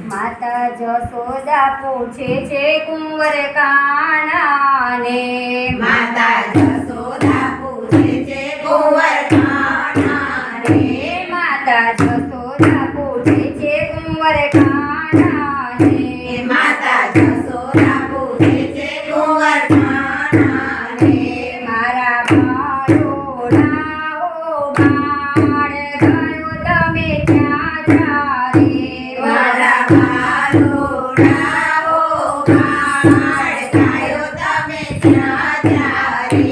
માતા જશોદા પૂછે છે કુંવર કાનાને માતા જશોદા પૂછે છે કુંવર કાનાને માતા જશોદા પૂછે છે કુંવર કાનાને માતા જશોદા પૂછે છે કુંવર કાનાને મારા બાળોડા ઓ બાળ ગયો તમે ક્યાં જારે મારા બાળોડા ઓ બાળ ગયો તમે ક્યાં જારે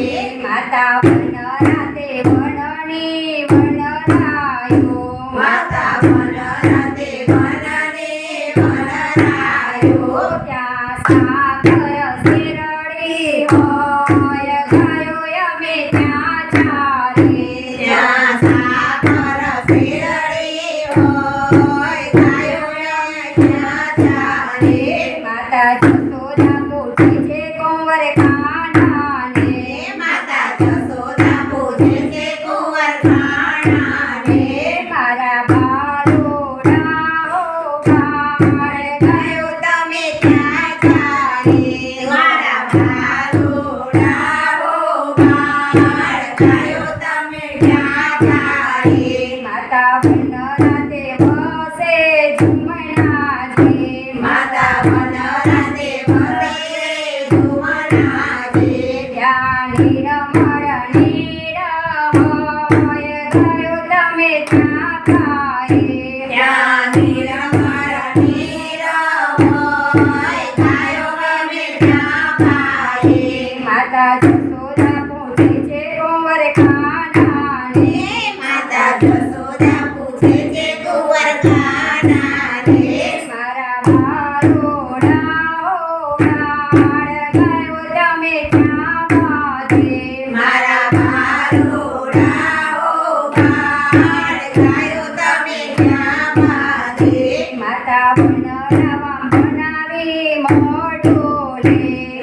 માતા વન રાતે વનની વનરાયો માતા વન રાતે વનને વનરાયો ત્યાં સાગર શેરડી હોય ગયો અમે ત્યાં ચારે ત્યાં સાગર શેરડી હોય ગયો અમે ક્યાં જારે માતા જશોદા પૂછે છે કુંવર કાનાને માતા જશોદા પૂછે છે કુંવર કાનાને મારા બાળોડા ઓ બાળ ગયો તમે ક્યાં જારે મારા બાળોડા ઓ બાળ ગયો તમે ક્યાં જારે માતા વન રાતે વસે ઝુમણાજી માતા વન રાતે વસે ઝુમણાજી ત્યાં નિરમળ નીર હોય ગયો તમે ત્યાં ખાય ત્યાં નિરમળ નીર હોય ગયો અમે ક્યાં પાયે માતા જશોદા પૂછે છે કુંવર કાનાને માતા જશોદા પૂછે છે કુંવર કાનાને મારા બાળોડા ઓ બાળ ગયો તમે ત્યાં બાધે મારા બાળોડા ઓ બાળ ગયો તમે ક્યાં બાધે માતા વનરામાં બનાવી મોઢોલે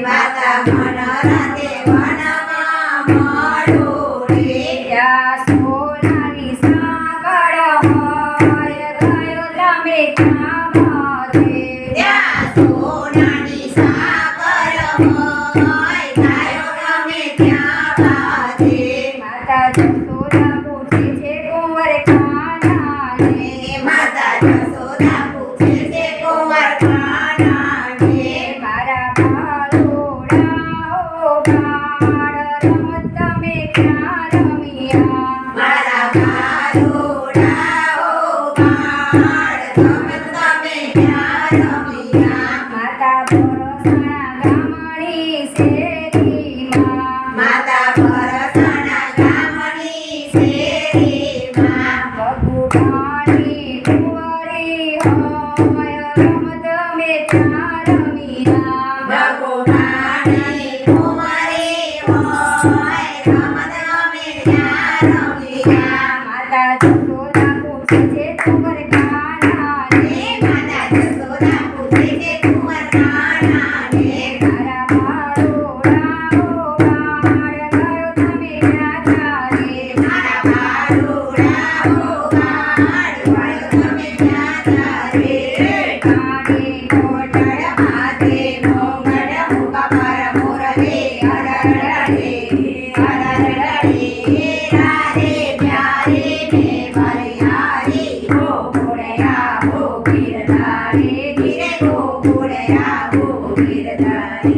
માતા મન રાતે વનમાં મળોડે ત્યાં સોનાની સાંકળ હોય ગયો તમે ત્યાં બાધે ત્યાં સોનાની સાકર હોય ગયો અમે ક્યાં બાધે માતા જશોદા પૂછે છે કુંવર કાનાને માતા જશોદા પૂછે છે કુંવર કાનાને મારા બાળોડા ઓ બાળ રમત તમે ક્યાં રમ્યા મારા બાળોડા ઓ બાળ રમત તમે ક્યાં રમ્યા માતા બરસાણા ગામની શેરીમાં માતા પરસાણા ગામની શેરીમાં ભગુડાની કુંવરી હોય રમત અમે ત્યાં રમ્યા ભગવાનની કુંવરી હોય રમત અમે ક્યાં રમ્યા માતા જશોદા પૂછે છે કુંવર કાનાને માતા જશોદા પૂછે છે કુંવર કાનાને મારા બાળોડા ઓ બાળ ગયો તમે ક્યાં ચારે મારા બાળોડા ઓ બાળ ગયો તમે ક્યાં જારે કાને કોટડ માથે મોંગળ મુખ પર મોરલે અરરડે રાધે પ્યારે મે મરિયારી ગોકુળયા ગો ગિરધારે ગિરે ગોકુળયા ગો ગિરધારે